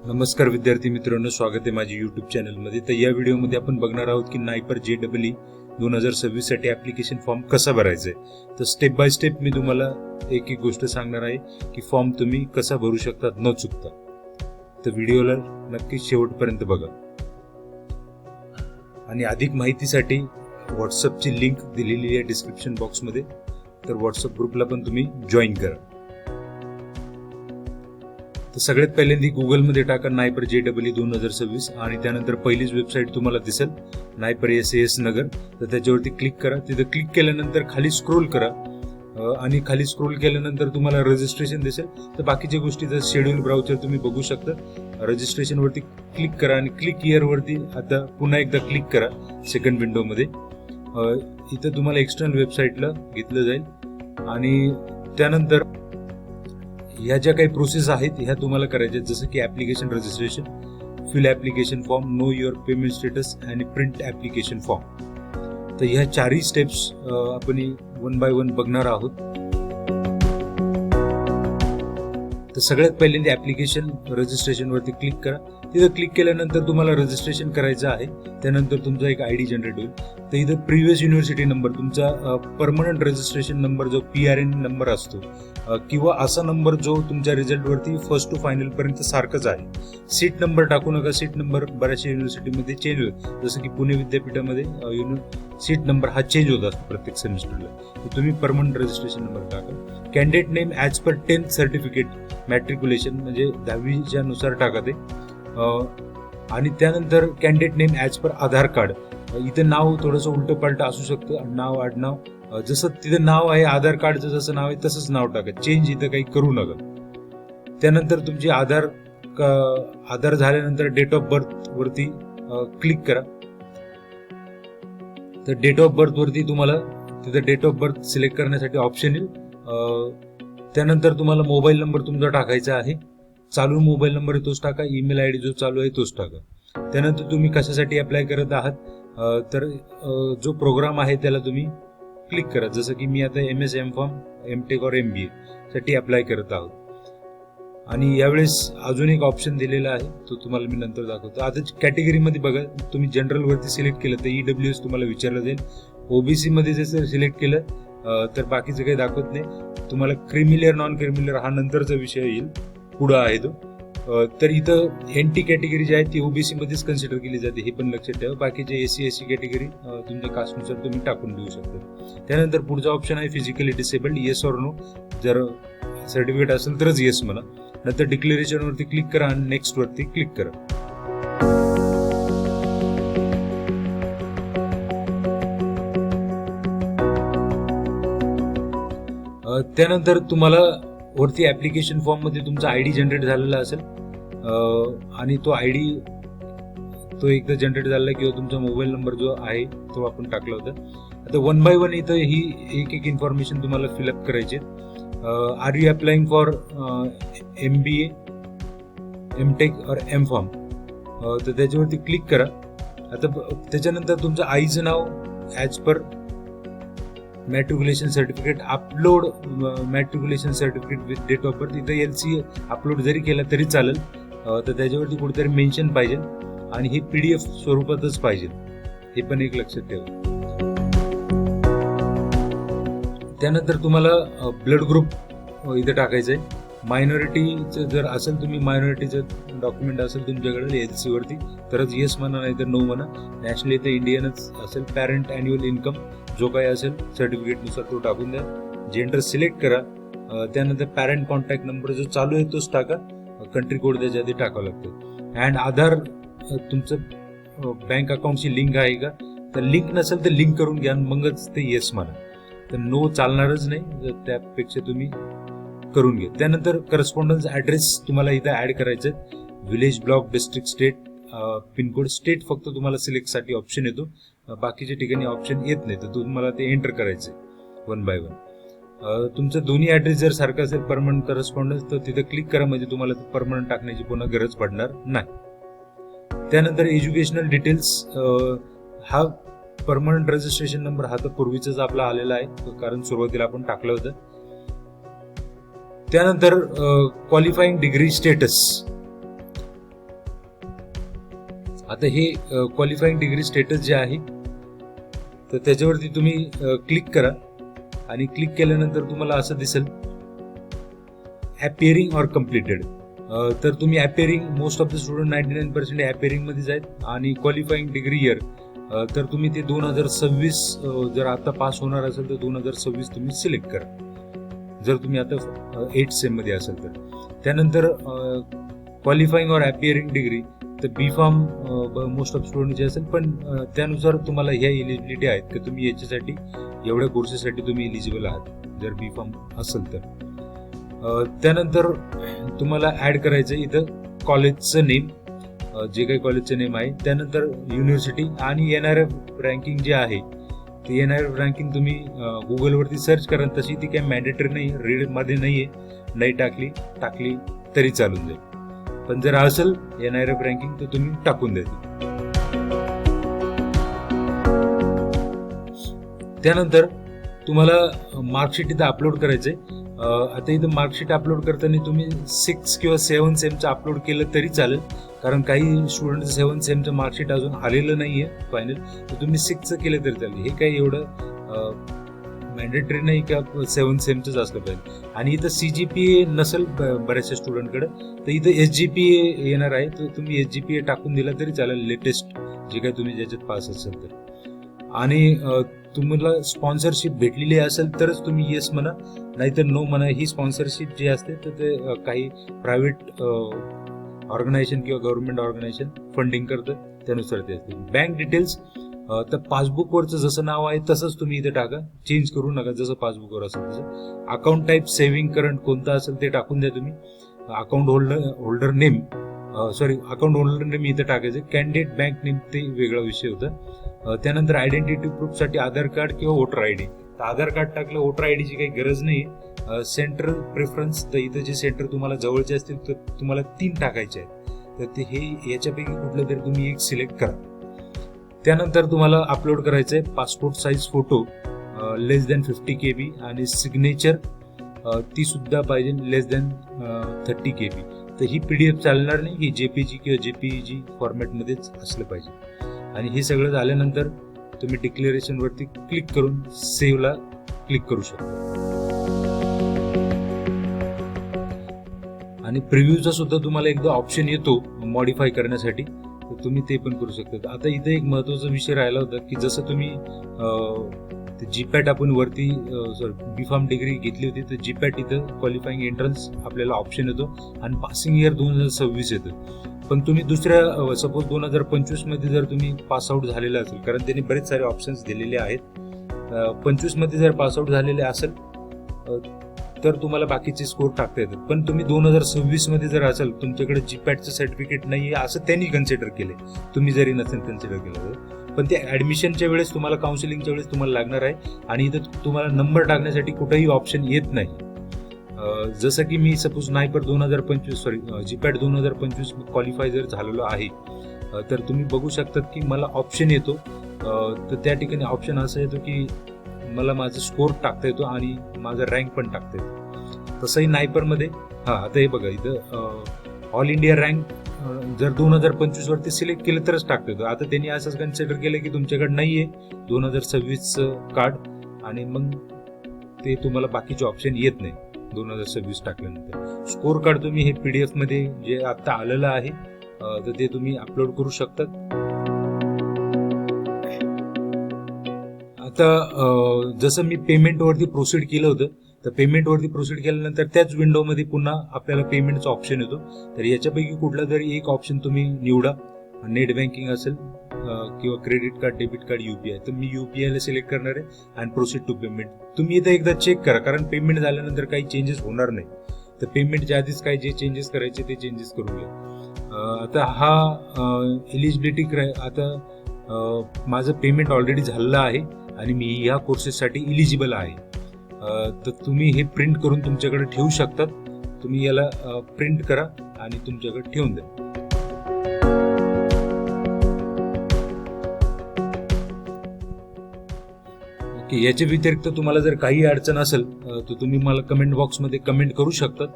नमस्कार विद्यार्थी मित्रांनो, स्वागत आहे माझ्या यूट्यूब चॅनलमध्ये. तर या व्हिडिओमध्ये आपण बघणार आहोत की नायपर JEE 2026 साठी ऍप्लिकेशन फॉर्म कसा भरायचा आहे. तर स्टेप बाय स्टेप मी तुम्हाला एक एक गोष्ट सांगणार आहे की फॉर्म तुम्ही कसा भरू शकता न चुकता. तर व्हिडिओला नक्की शेवटपर्यंत बघा. आणि अधिक माहितीसाठी व्हॉट्सअपची लिंक दिलेली आहे डिस्क्रिप्शन बॉक्समध्ये, तर व्हॉट्सअप ग्रुपला पण तुम्ही जॉईन करा. तर सगळ्यात पहिल्यांदा गुगलमध्ये टाका नायपर JEE 2026 आणि त्यानंतर पहिलीच वेबसाईट तुम्हाला दिसेल नायपर SAS नगर. तर त्याच्यावरती क्लिक करा. तिथं क्लिक केल्यानंतर खाली स्क्रोल करा आणि खाली स्क्रोल केल्यानंतर तुम्हाला रजिस्ट्रेशन दिसेल. तर बाकीच्या गोष्टीचं शेड्यूल ब्राउचर तुम्ही बघू शकता. रजिस्ट्रेशन वरती क्लिक करा आणि क्लिक हिअर वरती आता पुन्हा एकदा क्लिक करा सेकंड विंडोमध्ये. इथं तुम्हाला एक्सटर्नल वेबसाईटला घेतलं जाईल आणि त्यानंतर ह्या ज्या काही प्रोसेस आहेत ह्या तुम्हाला करायच्या, जसं की application registration, fill application form, know your payment status आणि प्रिंट ऍप्लिकेशन फॉर्म. तर ह्या चारही स्टेप्स आपण वन बाय वन बघणार आहोत. तर सगळ्यात पहिल्यांदा ऍप्लिकेशन रजिस्ट्रेशन वरती क्लिक करा. तिथं क्लिक केल्यानंतर तुम्हाला रजिस्ट्रेशन करायचं आहे. त्यानंतर तुमचा एक ID जनरेट होईल. तर इथं प्रिव्हियस युनिव्हर्सिटी नंबर, तुमचा परमनंट रजिस्ट्रेशन नंबर जो PRN नंबर असतो किंवा असा नंबर जो तुमच्या रिझल्टवरती फर्स्ट टू फायनल पर्यंत सारखंच आहे. सीट नंबर टाकू नका. सीट नंबर बऱ्याचशा युनिव्हर्सिटीमध्ये चेंज होईल, जसं की पुणे विद्यापीठामध्ये सीट नंबर हा चेंज होत असतो प्रत्येक सेमिस्टरला. तर तुम्ही परमनंट रजिस्ट्रेशन नंबर टाका. Candidate name as per 10th certificate matriculation म्हणजे 10वीच्या नुसार टाका ते. आणि त्यानंतर कॅन्डिडेट नेम ॲज पर आधार कार्ड. इथं नाव थोडंसं उलटं पालटं असू शकतं, नाव आडनाव जसं तिथं नाव आहे आधार कार्डचं जसं नाव आहे तसंच नाव टाका. चेंज इथं काही करू नका. त्यानंतर तुमची आधार झाल्यानंतर डेट ऑफ बर्थ वरती क्लिक करा. तर डेट ऑफ बर्थ वरती तुम्हाला तिथं डेट ऑफ बर्थ सिलेक्ट करण्यासाठी ऑप्शन येईल. त्यानंतर तुम्हाला मोबाईल नंबर तुमचा टाकायचा आहे. चालू मोबाईल नंबर तोच टाका. ईमेल ID जो चालू आहे तोच टाका. त्यानंतर तुम्ही कशासाठी अप्लाय करत आहात, तर जो प्रोग्राम आहे त्याला तुम्ही क्लिक करा. जसं की मी आता MS M.Com, MTech और MBA साठी अप्लाय करत आहोत. आणि यावेळेस अजून एक ऑप्शन दिलेला आहे, तो तुम्हाला मी नंतर दाखवतो. आता कॅटेगरीमध्ये बघा, तुम्ही जनरल वरती सिलेक्ट केलं तर EWS तुम्हाला विचारलं जाईल. OBC मध्ये जर सिलेक्ट केलं तर बाकीचं काही दाखवत नाही. तुम्हाला क्रिमिलियर नॉन क्रिमिलियर हा नंतरचा विषय येईल, पुढं आहे तो. तर इथं NT कॅटेगरी जी आहे ती OBC मध्येच कन्सिडर केली जाते, हे पण लक्षात ठेवा. बाकीचे SC कॅटेगरी तुमच्या कास्टनुसार तुम्ही टाकून देऊ शकता. त्यानंतर पुढचा ऑप्शन आहे physically disabled, yes or no. जर सर्टिफिकेट असेल तरच येस म्हणा. नंतर डिक्लेरेशन वरती क्लिक करा आणि नेक्स्ट वरती क्लिक करा. त्यानंतर तुम्हाला वरती ऍप्लिकेशन फॉर्म मध्ये तुमचा ID जनरेट झालेला असेल आणि तो ID तो एकदा जनरेट झाला किंवा तुमचा मोबाईल नंबर जो आहे तो आपण टाकला होता. आता वन बाय वन इथं ही एक एक इन्फॉर्मेशन तुम्हाला फिलअप करायची. Are you applying for MBA, MTech और M.Com, तर त्याच्यावरती क्लिक करा. आता त्याच्यानंतर तुमचं आईचं नाव as per matriculation certificate, upload matriculation certificate with date of birth. इथं LC अपलोड जरी केला तरी चालेल, तर त्याच्यावरती कुठेतरी मेन्शन पाहिजे आणि हे PDF स्वरूपातच पाहिजे, हे पण एक लक्षात ठेवा. त्यानंतर तुम्हाला ब्लड ग्रुप इथं टाकायचं आहे. मायनॉरिटीचं जर असेल, तुम्ही मायनॉरिटीचं डॉक्युमेंट असेल तुमच्याकडे LC वरती तरच येस म्हणा, नाही तर नो म्हणा. नॅशनल इथं इंडियनच असेल. पॅरेंट अॅन्युअल इन्कम जो काही असेल सर्टिफिकेटनुसार तो टाकून द्या. जेंडर सिलेक्ट करा. त्यानंतर पॅरेंट कॉन्टॅक्ट नंबर जो चालू आहे तोच टाका. कंट्री कोड त्याच्या आधी टाकावं लागतं. अँड आधार तुमचं बँक अकाउंटची लिंक आहे का, तर लिंक नसेल तर लिंक करून घ्या, मगच ते येस म्हणा. तर नो चालणारच नाही, त्यापेक्षा तुम्ही करून घ्या. त्यानंतर करस्पॉन्डन्स ऍड्रेस तुम्हाला इथं ऍड करायचं. Village, block, district, state, pincode. State फक्त तुम्हाला सिलेक्ट साठी ऑप्शन येतो, बाकीच्या ठिकाणी ऑप्शन येत नाही, तर तुम्हाला ते एंटर करायचंय वन बाय वन. तुमचं दोन्ही ऍड्रेस जर सारखं असेल परमनंट करस्पॉन्डन्स, तर तिथं क्लिक करा, म्हणजे तुम्हाला परमनंट टाकण्याची पुन्हा गरज पडणार नाही. त्यानंतर एज्युकेशनल डिटेल्स, हा परमनंट रजिस्ट्रेशन नंबर हा तर पूर्वीचाच आपला आलेला आहे, कारण सुरुवातीला आपण टाकलं होतं. त्यानंतर क्वालिफाईंग डिग्री स्टेटस, आता हे क्वालिफाईंग डिग्री स्टेटस जे आहे तर त्याच्यावरती तुम्ही क्लिक करा आणि क्लिक केल्यानंतर तुम्हाला असं दिसेल अपिअरिंग ऑर कम्प्लिटेड. तर तुम्ही appearing, most of the student 99% appearing मध्येच आहेत आणि क्वालिफाईंग डिग्री इयर तर तुम्ही ते 2026 जर आता पास होणार असेल तर 2026 तुम्ही सिलेक्ट करा जर तुम्ही आता 8th सेम मध्ये असेल तर. त्यानंतर क्वालिफाईंग ऑर अपिअरिंग डिग्री तर बी फार्म मोस्ट ऑफ स्टुडंट जे असेल, पण त्यानुसार तुम्हाला ह्या एलिजिबिलिटी आहेत की तुम्ही याच्यासाठी एवढ्या कोर्सेससाठी तुम्ही एलिजिबल आहात जर बी फार्म असेल तर. त्यानंतर तुम्हाला ऍड करायचं इथं कॉलेजचं नेम, जे काही कॉलेजचं नेम आहे, त्यानंतर युनिव्हर्सिटी आणि NRF रँकिंग जे आहे ते NRF रँकिंग तुम्ही गुगलवरती सर्च करा. तशी ती काही मॅन्डेटरी नाही, रीड मध्ये नाहीये, नाही टाकली तरी चालून जाईल. पण जर असेल NRF रँकिंग तर तुम्ही टाकून द्यायची. त्यानंतर तुम्हाला मार्कशीट इथं अपलोड करायचंय. आता इथं मार्कशीट अपलोड करताना तुम्ही 6 किंवा 7 सेमचं अपलोड केलं तरी चालेल, कारण काही स्टुडंट 7 सेमचं मार्कशीट अजून आलेलं नाहीये फायनल, तर तुम्ही 6चं केलं तरी चालेल. हे काही एवढं मॅन्डेटरी नाही का 7 सेमचंच असलं पाहिजे. आणि इथं CGPA नसेल बऱ्याचशा स्टुडंटकडे, तर इथं SGPA येणार आहे, तर तुम्ही SGPA टाकून दिला तरी चालेल, लेटेस्ट जे काही तुम्ही ज्याच्यात पास असेल तर. आणि तुम्हाला स्पॉन्सरशिप भेटलेली असेल तरच तुम्ही येस म्हणा, नाहीतर नो म्हणा. ही स्पॉन्सरशिप जी असते तर ते काही प्रायव्हेट ऑर्गनायझेशन किंवा गव्हर्नमेंट ऑर्गनायझेशन फंडिंग करतं, त्यानुसार ते असते. बँक डिटेल्स तर पासबुकवरचं जसं नाव आहे तसंच तुम्ही इथे टाका, चेंज करू नका, जसं पासबुकवर असेल तसं. अकाउंट टाईप सेव्हिंग करंट कोणतं असेल ते टाकून द्या तुम्ही. अकाउंट होल्डर नेम इथं टाकायचं. कॅन्डिडेट बँक नेम ते वेगळा विषय होता. त्यानंतर आयडेंटिटी प्रूफसाठी आधार कार्ड किंवा वोटर आयडी. तर आधार कार्ड टाकलं, वोटर आयडीची काही गरज नाही. सेंटर प्रेफरन्स, तर इथं जे सेंटर तुम्हाला जवळचे असतील तर तुम्हाला 3 टाकायचे आहेत, तर ते हे याच्यापैकी कुठलं तरी तुम्ही एक सिलेक्ट करा. त्यानंतर तुम्हाला अपलोड करायचंय पासपोर्ट साईज फोटो लेस दॅन 50 KB आणि सिग्नेचर ती सुद्धा पाहिजे लेस दॅन 30 KB. तर ही PDF चालणार नाही, ही JPG किंवा JPEG फॉर्मॅटमध्येच असलं पाहिजे. आणि हे सगळं झाल्यानंतर तुम्ही डिक्लेरेशन वरती क्लिक करून सेव्हला क्लिक करू शकता. आणि प्रिव्ह्यूचा सुद्धा तुम्हाला एकदा ऑप्शन येतो मॉडिफाय करण्यासाठी, तर तुम्ही ते पण करू शकता. आता इथे एक महत्वाचा विषय राहिला होता की जसं तुम्ही GPAT आपण वरती बी फार्म डिग्री घेतली होती, तर GPAT इथं क्वालिफाईंग एंट्रन्स आपल्याला ऑप्शन येतो आणि पासिंग इयर 2026 येतं. पण तुम्ही दुसऱ्या सपोज 2025 मध्ये जर तुम्ही पासआउट झालेला असेल, कारण त्यांनी बरेच सारे ऑप्शन्स दिलेले आहेत, 25 मध्ये जर पासआउट झालेले असेल तर तुम्हाला बाकीचे स्कोर टाकता येतात. पण तुम्ही 2026 मध्ये जर असेल, तुमच्याकडे GPATचं सर्टिफिकेट नाहीये असं त्यांनी कन्सिडर केले, तुम्ही जरी नसेल कन्सिडर केलं तर. पण ते ऍडमिशनच्या वेळेस तुम्हाला, काउन्सिलिंगच्या वेळेस तुम्हाला लागणार आहे. आणि इथं तुम्हाला नंबर टाकण्यासाठी कुठेही ऑप्शन येत नाही. जसं की मी सपोज नायपर 2025 GPAT 2025 क्वालिफाय जर झालेलो आहे, तर तुम्ही बघू शकतात की मला ऑप्शन येतो. तर त्या ठिकाणी ऑप्शन असं येतो की मला माझा स्कोर टाकता येतो आणि माझा रँक पण टाकता येतो. तसंही नायपरमध्ये आता हे बघा, इथं ऑल इंडिया रँक जर 2025 वरती सिलेक्ट केलं तरच टाकता येतो. आता त्यांनी असंच कन्सिडर केलं की तुमच्याकडे नाहीये 2026 कार्ड, आणि मग ते तुम्हाला बाकीचे ऑप्शन येत नाही 2026 टाकल्यानंतर. स्कोर कार्ड तुम्ही हे PDF मध्ये जे आता आलेलं आहे तर ते तुम्ही अपलोड करू शकतात. आता जसं मी पेमेंट वरती प्रोसीड केलं होतं, तर पेमेंट वरती प्रोसीड केल्यानंतर त्याच विंडोमध्ये पुन्हा आपल्याला पेमेंटचा ऑप्शन येतो. तर याच्यापैकी कुठला तरी एक ऑप्शन तुम्ही निवडा. नेट बँकिंग असेल किंवा credit card, debit card, UPI. तर मी UPI ला सिलेक्ट करणार आहे आणि प्रोसीड टू पेमेंट. तुम्ही इथं एकदा चेक करा, कारण पेमेंट झाल्यानंतर काही चेंजेस होणार नाही. तर पेमेंटच्या आधीच काही जे चेंजेस करायचे ते चेंजेस करून घ्या. आता हा एलिजिबिलिटी, आता माझं पेमेंट ऑलरेडी झालेलं आहे आणि मी ह्या कोर्सेससाठी इलिजिबल आहे. तर तुम्ही हे प्रिंट करून तुमच्याकडे ठेवू शकतात. तुम्ही याला प्रिंट करा आणि तुमच्याकडे ठेवून द्या. ओके, याच्या व्यतिरिक्त तुम्हाला जर काही अडचण असेल तर तुम्ही मला कमेंट बॉक्समध्ये कमेंट करू शकतात.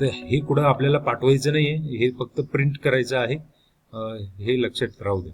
तर हे कुठं आपल्याला पाठवायचं नाहीये, हे फक्त प्रिंट करायचं आहे. हे लक्षात राहू द्या.